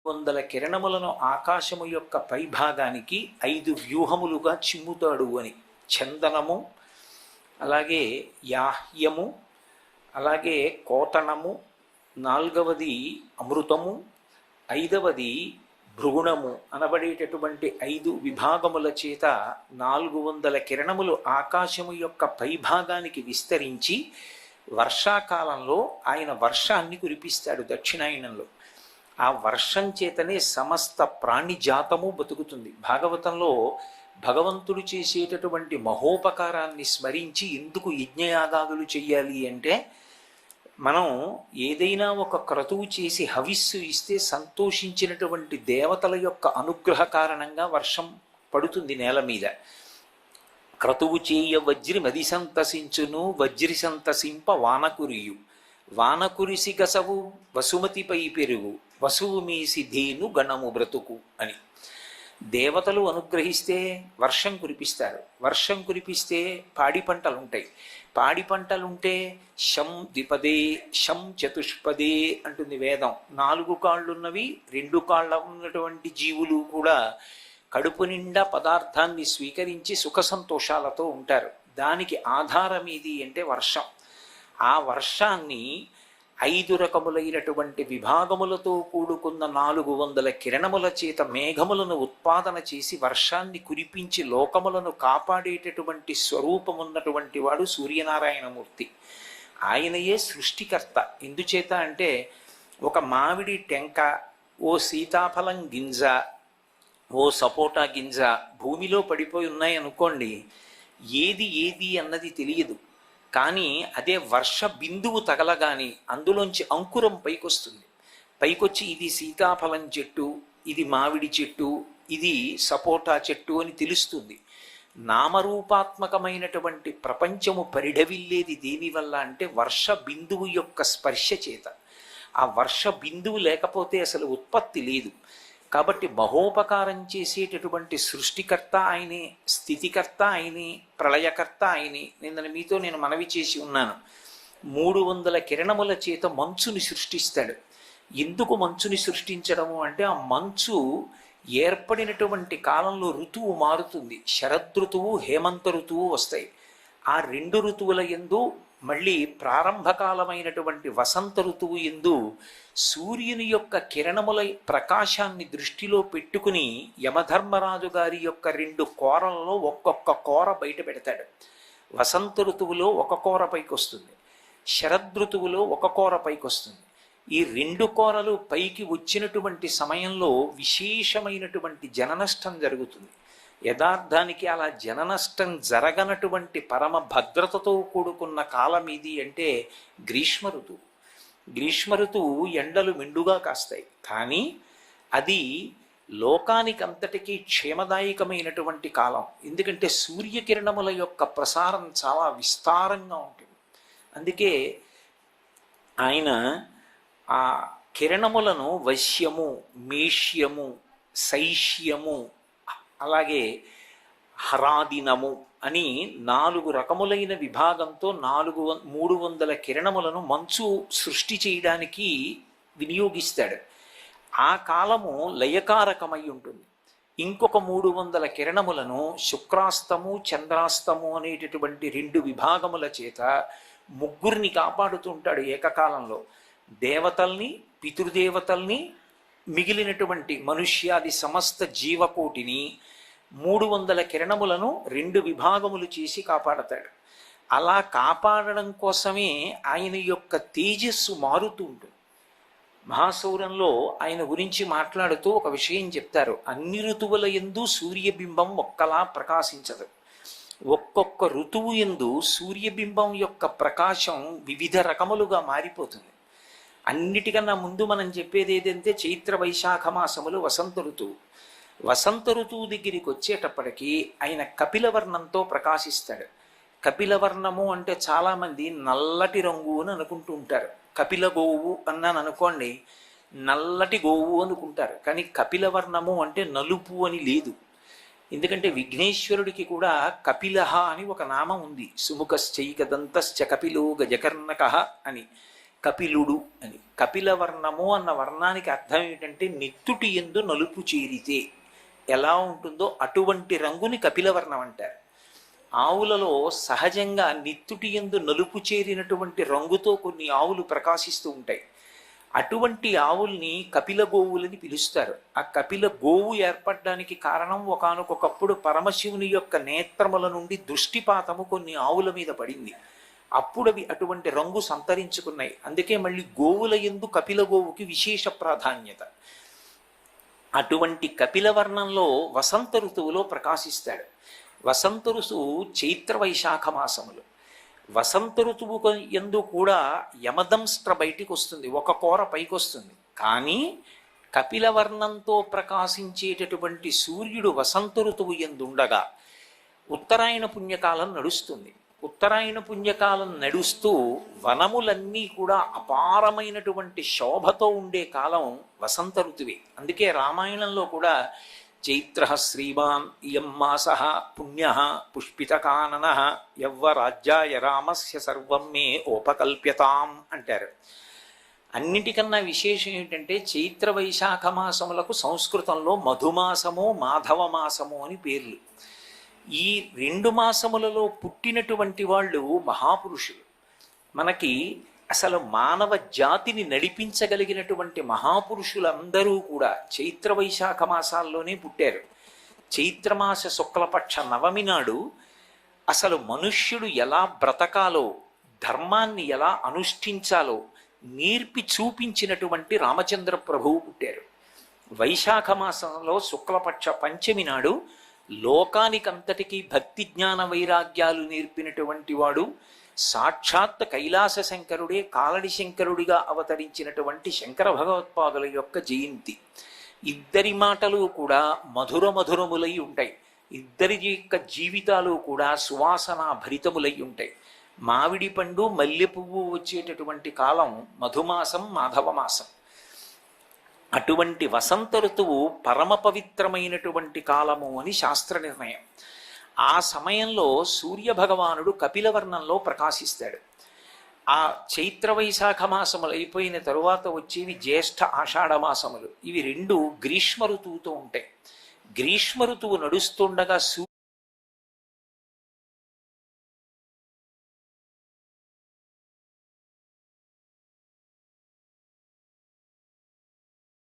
వందల కిరణములను ఆకాశము యొక్క పైభాగానికి 5 వ్యూహములుగా చిమ్ముతాడు అని. చందనము, అలాగే యాహ్యము, అలాగే కోతణము, 4వది అమృతము, 5వది భృగుణము అనబడేటటువంటి 5 విభాగముల చేత 400 కిరణములు ఆకాశము యొక్క పైభాగానికి విస్తరించి వర్షాకాలంలో ఆయన వర్షాన్ని కురిపిస్తాడు దక్షిణాయనంలో. ఆ వర్షం చేతనే సమస్త ప్రాణిజాతము బతుకుతుంది. భాగవతంలో భగవంతుడు చేసేటటువంటి మహోపకారాన్ని స్మరించి ఎందుకు యజ్ఞయాగాదులు చెయ్యాలి అంటే, మనం ఏదైనా ఒక క్రతువు చేసి హవిస్సు ఇస్తే సంతోషించినటువంటి దేవతల యొక్క అనుగ్రహ కారణంగా వర్షం పడుతుంది నేల మీద. క్రతువు చేయ వజ్రి మది సంతసించును, వజ్రి సంతసింప వానకురియు, వానకురిసి గసవు వసుమతిపై పెరుగు, వసువు మీసి ధేను గణము బ్రతుకు అని. దేవతలు అనుగ్రహిస్తే వర్షం కురిపిస్తారు. వర్షం కురిపిస్తే పాడి పంటలుంటాయి. పాడి పంటలుంటే శం ద్విపదే శం చతుష్పదే అంటుంది వేదం. 4 కాళ్ళున్నవి 2 కాళ్ళ ఉన్నటువంటి జీవులు కూడా కడుపు నిండా పదార్థాన్ని స్వీకరించి సుఖ సంతోషాలతో ఉంటారు. దానికి ఆధారం ఏది అంటే వర్షం. ఆ వర్షాన్ని 5 రకములైనటువంటి విభాగములతో కూడుకున్న 400 కిరణముల చేత మేఘములను ఉత్పాదన చేసి వర్షాన్ని కురిపించి లోకములను కాపాడేటటువంటి స్వరూపమున్నటువంటి వాడు సూర్యనారాయణమూర్తి. ఆయనయే సృష్టికర్త. ఎందుచేత అంటే, ఒక మామిడి టెంక, ఓ సీతాఫలం గింజ, ఓ సపోటా గింజ భూమిలో పడిపోయి ఉన్నాయనుకోండి, ఏది అన్నది తెలియదు. కానీ అదే వర్ష బిందువు తగలగాని అందులోంచి అంకురం పైకొస్తుంది. పైకొచ్చి ఇది సీతాఫలం చెట్టు, ఇది మామిడి చెట్టు, ఇది సపోటా చెట్టు అని తెలుస్తుంది. నామరూపాత్మకమైనటువంటి ప్రపంచము పరిఢవిల్లేది దేనివల్ల అంటే వర్ష బిందువు యొక్క స్పర్శ చేత. ఆ వర్ష బిందువు లేకపోతే అసలు ఉత్పత్తి లేదు. కాబట్టి మహోపకారం చేసేటటువంటి సృష్టికర్త ఆయనే, స్థితికర్త ఆయనే, ప్రళయకర్త ఆయనే. మీతో నేను మనవి చేసి ఉన్నాను, 300 కిరణముల చేత మంచుని సృష్టిస్తాడు. ఎందుకు మంచుని సృష్టించడము అంటే, ఆ మంచు ఏర్పడినటువంటి కాలంలో ఋతువు మారుతుంది. శరదృతువు, హేమంత ఋతువు వస్తాయి. ఆ 2 ఋతువుల యందు మళ్ళీ ప్రారంభకాలమైనటువంటి వసంత ఋతువు యందు సూర్యుని యొక్క కిరణముల ప్రకాశాన్ని దృష్టిలో పెట్టుకుని యమధర్మరాజు గారి యొక్క 2 కోరలలో ఒక్కొక్క కోర బయట పెడతాడు. వసంత ఋతువులో ఒక కోర పైకి వస్తుంది, శరదృతువులో ఒక కోర పైకి వస్తుంది. ఈ 2 కోరలు పైకి వచ్చినటువంటి సమయంలో విశేషమైనటువంటి జననష్టం జరుగుతుంది. యథార్థానికి అలా జననష్టం జరగనటువంటి పరమ భద్రతతో కూడుకున్న కాలం ఇది అంటే గ్రీష్మ ఋతువు. గ్రీష్మ ఋతువు ఎండలు మెండుగా కాస్తాయి, కానీ అది లోకానికి అంతటికీ క్షేమదాయకమైనటువంటి కాలం. ఎందుకంటే సూర్యకిరణముల యొక్క ప్రసారం చాలా విస్తారంగా ఉంటుంది. అందుకే ఆయన ఆ కిరణములను వశ్యము, మేష్యము, శైష్యము, అలాగే హరాదినము అని 4 రకములైన విభాగంతో 300 కిరణములను మంచు సృష్టి చేయడానికి వినియోగిస్తాడు. ఆ కాలము లయకారకమై ఉంటుంది. ఇంకొక 300 కిరణములను శుక్రాస్తము, చంద్రాస్తము అనేటటువంటి 2 విభాగముల చేత ముగ్గురిని కాపాడుతుంటాడు ఏకకాలంలో. దేవతల్ని, పితృదేవతల్ని, మిగిలినటువంటి మనుష్యాది సమస్త జీవకోటిని 300 కిరణములను 2 విభాగములు చేసి కాపాడతాడు. అలా కాపాడడం కోసమే ఆయన యొక్క తేజస్సు మారుతూ ఉంటుంది. మహాసౌరంలో ఆయన గురించి మాట్లాడుతూ ఒక విషయం చెప్తారు. అన్ని ఋతువుల యందు సూర్యబింబం ఒక్కలా ప్రకాశించదు. ఒక్కొక్క ఋతువు యందు సూర్యబింబం యొక్క ప్రకాశం వివిధ రకములుగా మారిపోతుంది. అన్నిటికన్నా ముందు మనం చెప్పేది ఏదంటే, చైత్ర వైశాఖ మాసములు వసంత ఋతువు. వసంత ఋతువు దగ్గరికి వచ్చేటప్పటికీ ఆయన కపిలవర్ణంతో ప్రకాశిస్తాడు. కపిలవర్ణము అంటే చాలామంది నల్లటి రంగు అని అనుకుంటూ ఉంటారు. కపిల గోవు అన్నాను అనుకోండి, నల్లటి గోవు అనుకుంటారు. కానీ కపిలవర్ణము అంటే నలుపు అని లేదు. ఎందుకంటే విఘ్నేశ్వరుడికి కూడా కపిలహ అని ఒక నామం ఉంది. సుముఖశ్చైకదంతశ్చ కపిలో గజకర్ణక అని. కపిలుడు అని. కపిల వర్ణము అన్న వర్ణానికి అర్థం ఏమిటంటే నెత్తుటి యందు నలుపు చేరితే ఎలా ఉంటుందో అటువంటి రంగుని కపిలవర్ణం అంటారు. ఆవులలో సహజంగా నెత్తుటి యందు నలుపు చేరినటువంటి రంగుతో కొన్ని ఆవులు ప్రకాశిస్తూ ఉంటాయి. అటువంటి ఆవుల్ని కపిల గోవులని పిలుస్తారు. ఆ కపిల గోవు ఏర్పడడానికి కారణం ఒకానొకప్పుడు పరమశివుని యొక్క నేత్రముల నుండి దృష్టిపాతము కొన్ని ఆవుల మీద పడింది. అప్పుడు అవి అటువంటి రంగు సంతరించుకున్నాయి. అందుకే మళ్ళీ గోవుల యందు కపిల గోవుకి విశేష ప్రాధాన్యత. అటువంటి కపిలవర్ణంలో వసంత ఋతువులో ప్రకాశిస్తాడు. వసంత ఋతువు చైత్ర వైశాఖ మాసములు. వసంత ఋతువు యందు కూడా యమదంస్ట్ర బయటికి వస్తుంది, ఒక కూర పైకి వస్తుంది. కానీ కపిలవర్ణంతో ప్రకాశించేటటువంటి సూర్యుడు వసంత ఋతువు యందు ఉండగా ఉత్తరాయణ పుణ్యకాలం నడుస్తుంది. ఉత్తరాయణ పుణ్యకాలం నడుస్తూ వనములన్నీ కూడా అపారమైనటువంటి శోభతో ఉండే కాలం వసంత ఋతువే. అందుకే రామాయణంలో కూడా చైత్ర శ్రీమాన్ ఇయం మాస పుణ్య పుష్పితకానన యవ్వరాజ్యాయ రామస్య సర్వం మే ఓపకల్ప్యతాం అంటారు. అన్నిటికన్నా విశేషం ఏమిటంటే చైత్ర వైశాఖ మాసములకు సంస్కృతంలో మధుమాసము మాధవ మాసము అని పేర్లు. ఈ రెండు మాసములలో పుట్టినటువంటి వాళ్ళు మహాపురుషులు. మనకి అసలు మానవ జాతిని నడిపించగలిగినటువంటి మహాపురుషులందరూ కూడా చైత్ర వైశాఖ మాసాల్లోనే పుట్టారు. చైత్రమాస శుక్లపక్ష నవమి నాడు అసలు మనుష్యుడు ఎలా బ్రతకాలో, ధర్మాన్ని ఎలా అనుష్ఠించాలో నేర్పి చూపించినటువంటి రామచంద్ర ప్రభువు పుట్టారు. వైశాఖ మాసంలో శుక్లపక్ష పంచమి నాడు లోకానికంతటికీ భక్తి జ్ఞాన వైరాగ్యాలు నేర్పినటువంటి వాడు సాక్షాత్ కైలాస శంకరుడే కాలడి శంకరుడిగా అవతరించినటువంటి శంకర భగవత్పాదుల యొక్క జయంతి. ఇద్దరి మాటలు కూడా మధుర మధురములై ఉంటాయి. ఇద్దరి యొక్క జీవితాలు కూడా సువాసన భరితములై ఉంటాయి. మామిడి పండు మల్లె పువ్వు వచ్చేటటువంటి కాలం మధుమాసం మాధవ మాసం. అటువంటి వసంత ఋతువు పరమ పవిత్రమైనటువంటి కాలము అని శాస్త్ర నిర్ణయం. ఆ సమయంలో సూర్యభగవానుడు కపిలవర్ణంలో ప్రకాశిస్తాడు. ఆ చైత్ర వైశాఖ మాసములు అయిపోయిన తరువాత వచ్చేవి జ్యేష్ఠ ఆషాఢ మాసములు. ఇవి రెండు గ్రీష్మ ఋతువుతో ఉంటాయి. గ్రీష్మ ఋతువు నడుస్తుండగా